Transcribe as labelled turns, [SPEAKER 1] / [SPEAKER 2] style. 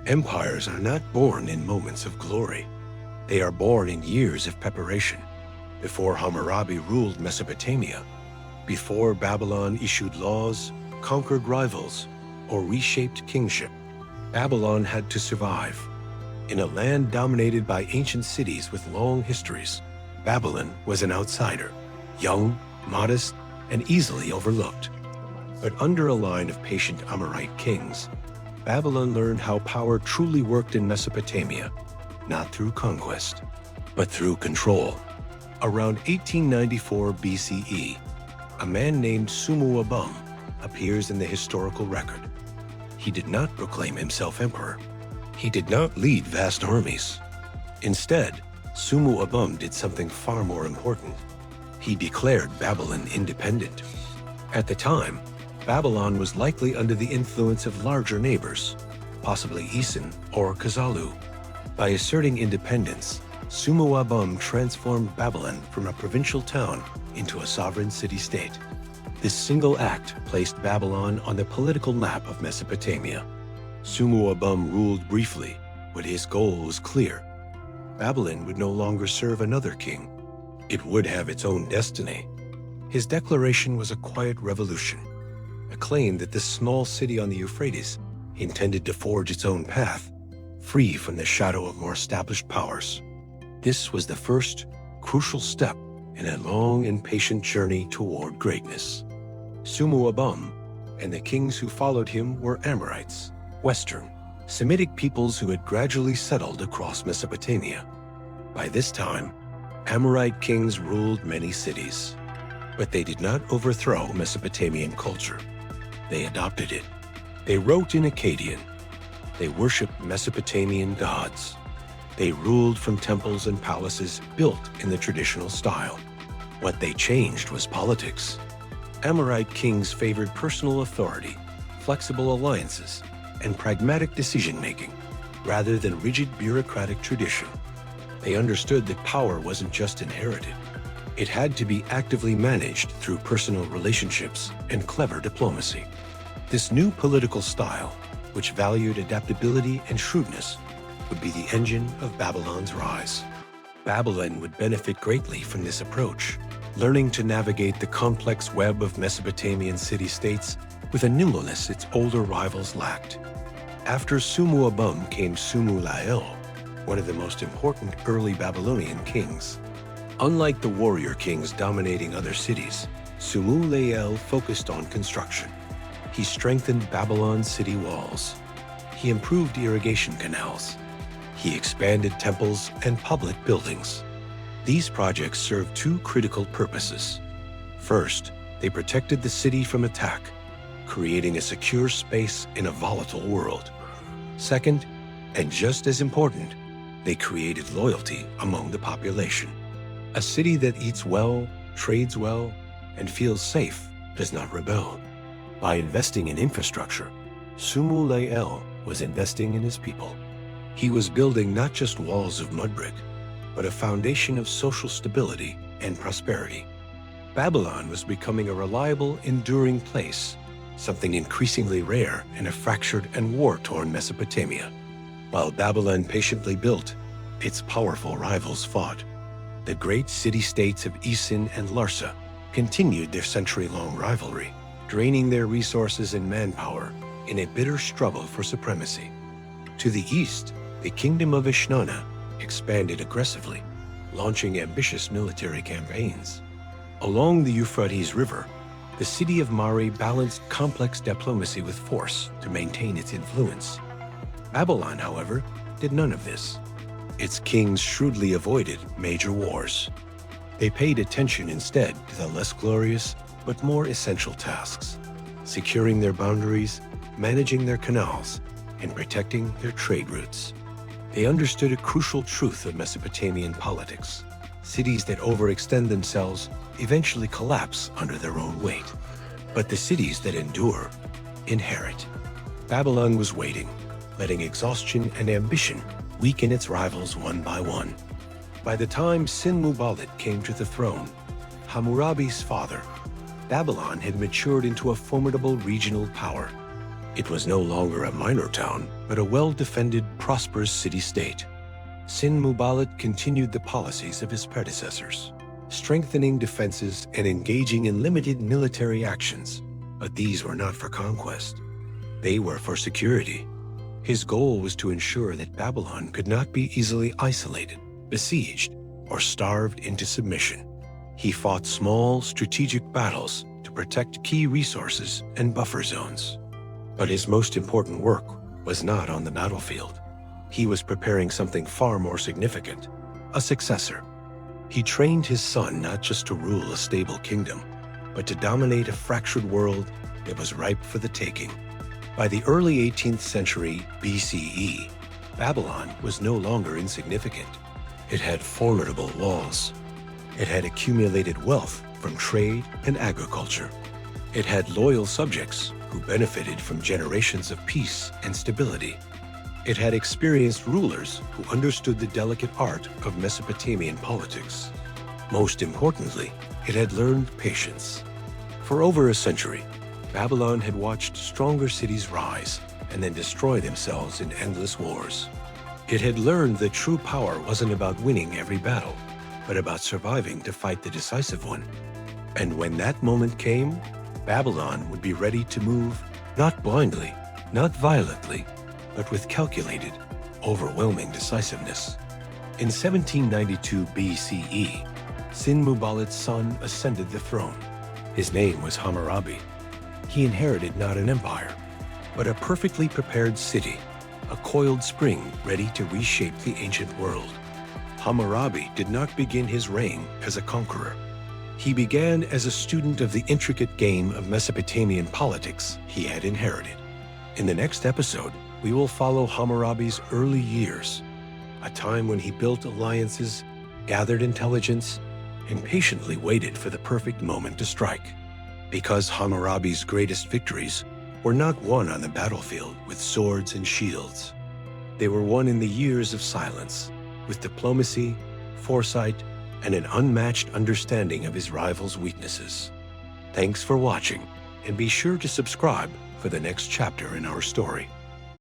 [SPEAKER 1] Empires are not born in moments of glory. They are born in years of preparation. Before Hammurabi ruled Mesopotamia, before Babylon issued laws, conquered rivals, or reshaped kingship, Babylon had to survive. In a land dominated by ancient cities with long histories, Babylon was an outsider, young, modest, and easily overlooked. But under a line of patient Amorite kings, Babylon learned how power truly worked in Mesopotamia, not through conquest, but through control. Around 1894 BCE, a man named Sumu-abum appears in the historical record. He did not proclaim himself emperor. He did not lead vast armies. Instead, Sumu-abum did something far more important. He declared Babylon independent. At the time, Babylon was likely under the influence of larger neighbors, possibly Isin or Kazalu. By asserting independence, Sumu-abum transformed Babylon from a provincial town into a sovereign city-state. This single act placed Babylon on the political map of Mesopotamia. Sumu-abum ruled briefly, but his goal was clear. Babylon would no longer serve another king. It would have its own destiny. His declaration was a quiet revolution, a claim that this small city on the Euphrates intended to forge its own path, free from the shadow of more established powers. This was the first, crucial step in a long and patient journey toward greatness. Sumu-abum and the kings who followed him were Amorites, Western, Semitic peoples who had gradually settled across Mesopotamia. By this time, Amorite kings ruled many cities, but they did not overthrow Mesopotamian culture. They adopted it. They wrote in Akkadian. They worshipped Mesopotamian gods. They ruled from temples and palaces built in the traditional style. What they changed was politics. Amorite kings favored personal authority, flexible alliances, and pragmatic decision-making, rather than rigid bureaucratic tradition. They understood that power wasn't just inherited. It had to be actively managed through personal relationships and clever diplomacy. This new political style, which valued adaptability and shrewdness, would be the engine of Babylon's rise. Babylon would benefit greatly from this approach, learning to navigate the complex web of Mesopotamian city-states with a nimbleness its older rivals lacked. After Sumu-abum came Sumu-la-El, one of the most important early Babylonian kings. Unlike the warrior kings dominating other cities, Sumu-la-El focused on construction. He strengthened Babylon's city walls. He improved irrigation canals. He expanded temples and public buildings. These projects served two critical purposes. First, they protected the city from attack, creating a secure space in a volatile world. Second, and just as important, they created loyalty among the population. A city that eats well, trades well, and feels safe does not rebel. By investing in infrastructure, Sumu-la-El was investing in his people. He was building not just walls of mud brick, but a foundation of social stability and prosperity. Babylon was becoming a reliable, enduring place, something increasingly rare in a fractured and war-torn Mesopotamia. While Babylon patiently built, its powerful rivals fought. The great city-states of Isin and Larsa continued their century-long rivalry, draining their resources and manpower in a bitter struggle for supremacy. To the east, the kingdom of Ishnana expanded aggressively, launching ambitious military campaigns. Along the Euphrates River, the city of Mari balanced complex diplomacy with force to maintain its influence. Babylon, however, did none of this. Its kings shrewdly avoided major wars. They paid attention instead to the less glorious but more essential tasks, securing their boundaries, managing their canals, and protecting their trade routes. They understood a crucial truth of Mesopotamian politics. Cities that overextend themselves eventually collapse under their own weight. But the cities that endure inherit. Babylon was waiting, letting exhaustion and ambition weaken its rivals one by one. By the time Sin-muballit came to the throne, Hammurabi's father, Babylon had matured into a formidable regional power. It was no longer a minor town, but a well-defended, prosperous city-state. Sin-muballit continued the policies of his predecessors, strengthening defenses and engaging in limited military actions. But these were not for conquest. They were for security. His goal was to ensure that Babylon could not be easily isolated, besieged, or starved into submission. He fought small, strategic battles to protect key resources and buffer zones. But his most important work was not on the battlefield. He was preparing something far more significant, a successor. He trained his son not just to rule a stable kingdom, but to dominate a fractured world that was ripe for the taking. By the early 18th century BCE, Babylon was no longer insignificant. It had formidable walls. It had accumulated wealth from trade and agriculture. It had loyal subjects who benefited from generations of peace and stability. It had experienced rulers who understood the delicate art of Mesopotamian politics. Most importantly, it had learned patience. For over a century, Babylon had watched stronger cities rise and then destroy themselves in endless wars. It had learned that true power wasn't about winning every battle, but about surviving to fight the decisive one. And when that moment came, Babylon would be ready to move, not blindly, not violently, but with calculated, overwhelming decisiveness. In 1792 BCE, Sin-muballit's son ascended the throne. His name was Hammurabi. He inherited not an empire, but a perfectly prepared city, a coiled spring ready to reshape the ancient world. Hammurabi did not begin his reign as a conqueror. He began as a student of the intricate game of Mesopotamian politics he had inherited. In the next episode, we will follow Hammurabi's early years, a time when he built alliances, gathered intelligence, and patiently waited for the perfect moment to strike. Because Hammurabi's greatest victories were not won on the battlefield with swords and shields. They were won in the years of silence, with diplomacy, foresight, and an unmatched understanding of his rivals' weaknesses. Thanks for watching, and be sure to subscribe for the next chapter in our story.